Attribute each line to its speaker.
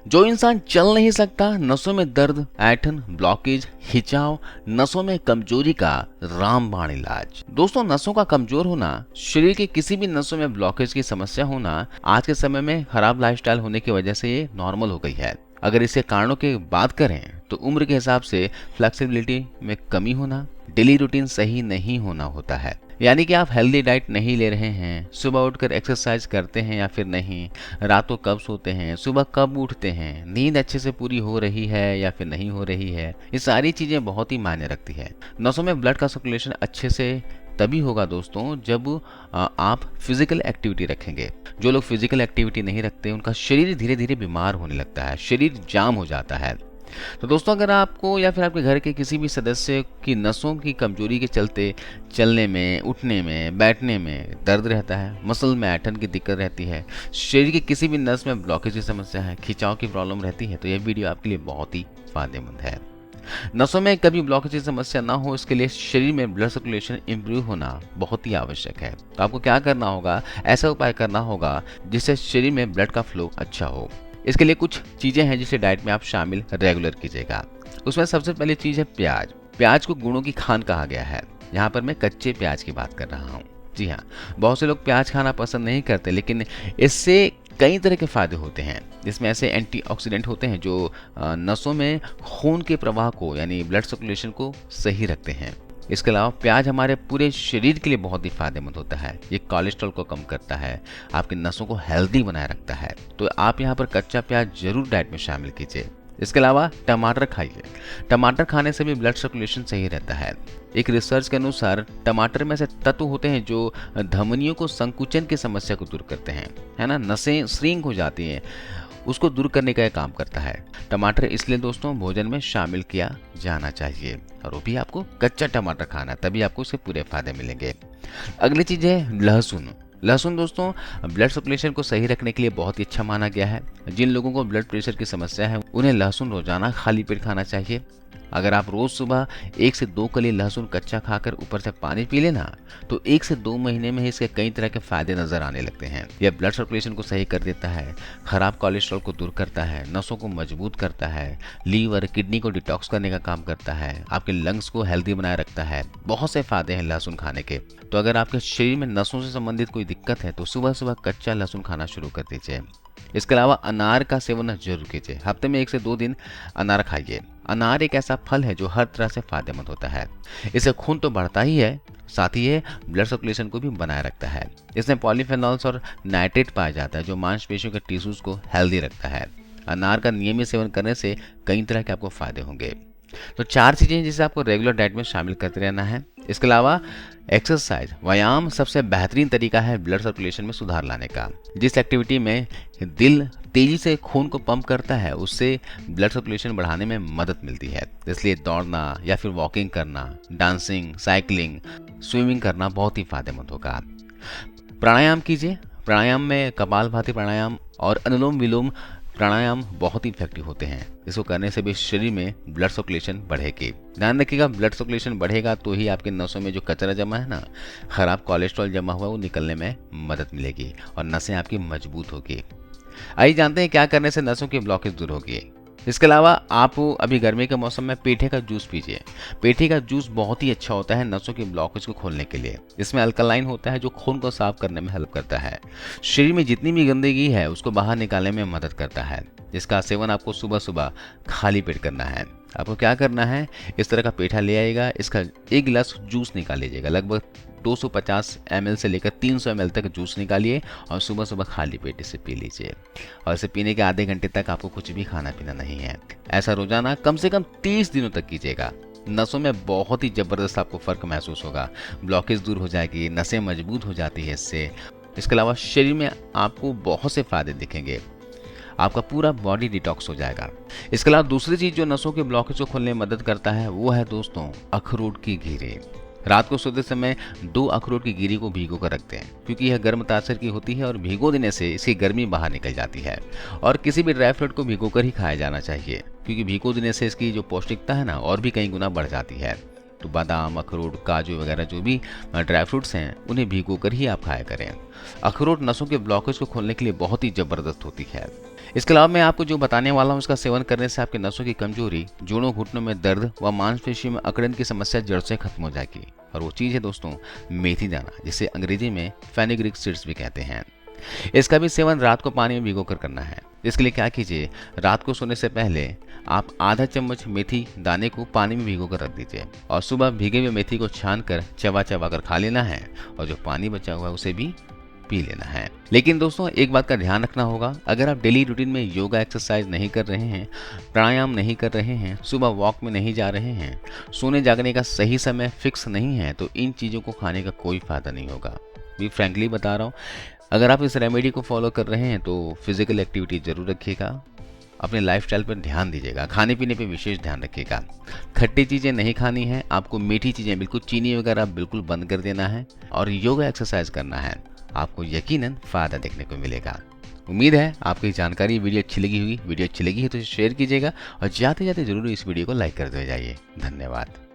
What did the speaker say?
Speaker 1: जो इंसान चल नहीं सकता, नसों में दर्द, ऐंठन, ब्लॉकेज, खिंचाव, नसों में कमजोरी का रामबाण इलाज। दोस्तों, नसों का कमजोर होना, शरीर के किसी भी नसों में ब्लॉकेज की समस्या होना आज के समय में खराब लाइफस्टाइल होने की वजह से ये नॉर्मल हो गई है। अगर इसके कारणों की बात करें तो उम्र के हिसाब से फ्लेक्सिबिलिटी में कमी होना, डेली रूटीन सही नहीं होना होता है। यानी कि आप हेल्दी डाइट नहीं ले रहे हैं, सुबह उठकर एक्सरसाइज करते हैं या फिर नहीं, रात को कब सोते हैं, सुबह कब उठते हैं, नींद अच्छे से पूरी हो रही है या फिर नहीं हो रही है, ये सारी चीज़ें बहुत ही मायने रखती है। नसों में ब्लड का सर्कुलेशन अच्छे से तभी होगा दोस्तों जब आप फिजिकल एक्टिविटी रखेंगे। जो लोग फिजिकल एक्टिविटी नहीं रखते उनका शरीर धीरे धीरे बीमार होने लगता है, शरीर जाम हो जाता है। तो दोस्तों, अगर आपको या फिर आपके घर के किसी भी सदस्य की नसों की कमजोरी के चलते चलने में, उठने में, बैठने में दर्द रहता है, मसल में ऐंठन की दिक्कत रहती है, शरीर की किसी भी नस में ब्लॉकेज की समस्या है, खिंचाव की प्रॉब्लम रहती है, तो यह वीडियो आपके लिए बहुत ही फायदेमंद है। नसों में कभी ब्लॉकेज की समस्या ना हो, इसके लिए शरीर में ब्लड सर्कुलेशन इंप्रूव होना बहुत ही आवश्यक है। तो आपको क्या करना होगा, ऐसा उपाय करना होगा जिससे शरीर में ब्लड का फ्लो अच्छा हो। इसके लिए कुछ चीजें हैं जिसे डाइट में आप शामिल रेगुलर कीजिएगा। उसमें सबसे पहली चीज है प्याज। प्याज को गुणों की खान कहा गया है। यहाँ पर मैं कच्चे प्याज की बात कर रहा हूँ। जी हाँ, बहुत से लोग प्याज खाना पसंद नहीं करते, लेकिन इससे कई तरह के फायदे होते हैं। इसमें ऐसे एंटीऑक्सीडेंट होते हैं जो नसों में खून के प्रवाह को यानी ब्लड सर्कुलेशन को सही रखते हैं। इसके अलावा प्याज हमारे पूरे शरीर के लिए बहुत ही फायदेमंद होता है। ये कोलेस्ट्रॉल को कम करता है, आपकी नसों को हेल्दी बनाए रखता है। तो आप यहाँ पर कच्चा प्याज जरूर डाइट में शामिल कीजिए। इसके अलावा टमाटर खाइए। टमाटर खाने से भी ब्लड सर्कुलेशन सही रहता है। एक रिसर्च के अनुसार टमाटर में ऐसे तत्व होते हैं जो धमनियों को संकुचन की समस्या को दूर करते हैं, है ना, नसें श्रिंक हो जाती हैं, उसको दूर करने का काम करता है। टमाटर इसलिए दोस्तों भोजन में शामिल किया जाना चाहिए, और वो भी आपको कच्चा टमाटर खाना, तभी आपको इससे पूरे फायदे मिलेंगे। अगली चीज है लहसुन। लहसुन दोस्तों ब्लड सर्कुलेशन को सही रखने के लिए बहुत ही अच्छा माना गया है। जिन लोगों को ब्लड प्रेशर की समस्या है उन्हें लहसुन रोजाना खाली पेट खाना चाहिए। अगर आप रोज सुबह 1 से 2 कली लहसुन कच्चा खाकर ऊपर से पानी पी लेना तो 1 से 2 महीने में इसके कई तरह के फायदे नजर आने लगते हैं। यह ब्लड सर्कुलेशन को सही कर देता है, खराब कोलेस्ट्रॉल को दूर करता है, नसों को मजबूत करता है, लीवर किडनी को डिटॉक्स करने का काम करता है, आपके लंग्स को हेल्दी बनाए रखता है। बहुत से फायदे हैं लहसुन खाने के। तो अगर आपके शरीर में नसों से संबंधित कोई दिक्कत है तो सुबह सुबह कच्चा लहसुन खाना शुरू कर दीजिए। इसके अलावा अनार का सेवन जरूर कीजिए। हफ्ते में 1 से 2 दिन अनार खाइए। अनार एक ऐसा फल है जो हर तरह से फायदेमंद होता है। इससे खून तो बढ़ता ही है, साथ ही ये ब्लड सर्कुलेशन को भी बनाए रखता है। इसमें पॉलीफेनॉल्स और नाइट्रेट पाया जाता है जो मांसपेशियों के टिश्यूज को हेल्दी रखता है। अनार का नियमित सेवन करने से कई तरह के आपको फायदे होंगे। तो 4 चीजें जिसे आपको रेगुलर डाइट में शामिल करते रहना है। इसके अलावा एक्सरसाइज, व्यायाम सबसे बेहतरीन तरीका है ब्लड सर्कुलेशन में सुधार लाने का। जिस एक्टिविटी में दिल तेजी से खून को पंप करता है उससे ब्लड सर्कुलेशन बढ़ाने में मदद मिलती है। इसलिए दौड़ना या फिर वॉकिंग करना, डांसिंग, साइकिलिंग, स्विमिंग करना बहुत ही फायदेमंद होगा। प्राणायाम कीजिए। प्राणायाम में कपालभाति प्राणायाम और अनुलोम विलोम प्राणायाम बहुत ही इफेक्टिव होते हैं। इसको करने से भी शरीर में ब्लड सर्कुलेशन बढ़ेगी। ध्यान रखिएगा, ब्लड सर्कुलेशन बढ़ेगा तो ही आपके नसों में जो कचरा जमा है ना, खराब कोलेस्ट्रॉल जमा हुआ, वो निकलने में मदद मिलेगी और नसें आपकी मजबूत होगी। आइए जानते हैं क्या करने से नसों की ब्लॉकेज दूर होगी। इसके अलावा आप अभी गर्मी के मौसम में पेठे का जूस पीजिए। पेठे का जूस बहुत ही अच्छा होता है नसों की ब्लॉकेज को खोलने के लिए। इसमें अल्कलाइन होता है जो खून को साफ करने में हेल्प करता है। शरीर में जितनी भी गंदगी है उसको बाहर निकालने में मदद करता है। इसका सेवन आपको सुबह सुबह खाली पेट करना है। आपको क्या करना है, इस तरह का पेठा ले आइएगा, इसका 1 गिलास जूस निकाल लीजिएगा। लगभग 250 ml से लेकर 300 ml तक जूस निकालिए और सुबह सुबह खाली पेट इसे पी लीजिए। और इसे पीने के आधे घंटे तक आपको कुछ भी खाना पीना नहीं है। ऐसा रोजाना कम से कम 30 दिनों तक कीजिएगा। नसों में बहुत ही जबरदस्त आपको फर्क महसूस होगा, ब्लॉकेज दूर हो जाएगी, नसें मजबूत हो जाती है इससे। इसके अलावा शरीर में आपको बहुत से फायदे दिखेंगे, आपका पूरा बॉडी डिटॉक्स हो जाएगा। इसके अलावा दूसरी चीज जो नसों के ब्लॉकेज को खोलने में मदद करता है वो है दोस्तों अखरोट की गिरी। रात को सोते समय 2 अखरोट की गिरी को भिगो कर रखते हैं क्योंकि यह गर्म तासीर की होती है और भिगो देने से इसकी गर्मी बाहर निकल जाती है। और किसी भी ड्राई फ्रूट को भिगो कर ही खाया जाना चाहिए क्योंकि भिगो देने से इसकी जो पौष्टिकता है ना और भी कई गुना बढ़ जाती है। तो बादाम, अखरोट, काजू वगैरह जो भी ड्राई फ्रूट्स हैं उन्हें भिगो कर ही आप खाया करें। अखरोट नसों के ब्लॉकेज को खोलने के लिए बहुत ही ज़बरदस्त होती है। इसके अलावा मैं आपको जो बताने वाला हूँ उसका सेवन करने से आपके नसों की कमजोरी, जोड़ों घुटनों में दर्द व मांसपेशियों में अकड़न की समस्या जड़ से खत्म हो जाएगी। और वो चीज़ है दोस्तों मेथी दाना, जिसे अंग्रेजी में फेनुग्रीक सीड्स भी कहते हैं। इसका भी सेवन रात को पानी में भिगोकर करना है। इसके लिए क्या कीजिए, रात को सोने से पहले आप आधा चम्मच मेथी दाने को पानी में भिगोकर रख दीजिए और सुबह भीगे हुए मेथी को छान कर चबा चबा कर खा लेना है और जो पानी बचा हुआ है उसे भी पी लेना है। लेकिन दोस्तों एक बात का ध्यान रखना होगा, अगर आप डेली रूटीन में योगा एक्सरसाइज नहीं कर रहे हैं, प्राणायाम नहीं कर रहे हैं, सुबह वॉक में नहीं जा रहे हैं, सोने जागने का सही समय फिक्स नहीं है, तो इन चीज़ों को खाने का कोई फायदा नहीं होगा। भी फ्रैंकली बता रहा हूँ, अगर आप इस रेमेडी को फॉलो कर रहे हैं तो फिजिकल एक्टिविटी जरूर रखिएगा, अपने लाइफस्टाइल पर ध्यान दीजिएगा, खाने पीने पे विशेष ध्यान रखिएगा। खट्टी चीज़ें नहीं खानी है आपको, मीठी चीज़ें बिल्कुल, चीनी वगैरह बिल्कुल बंद कर देना है और योगा एक्सरसाइज करना है। आपको यकीनन फ़ायदा देखने को मिलेगा। उम्मीद है आपको ये जानकारी वीडियो अच्छी लगी होगी। वीडियो अच्छी लगी है तो शेयर कीजिएगा और जाते जाते जरूर इस वीडियो को लाइक कर दे जाइए। धन्यवाद।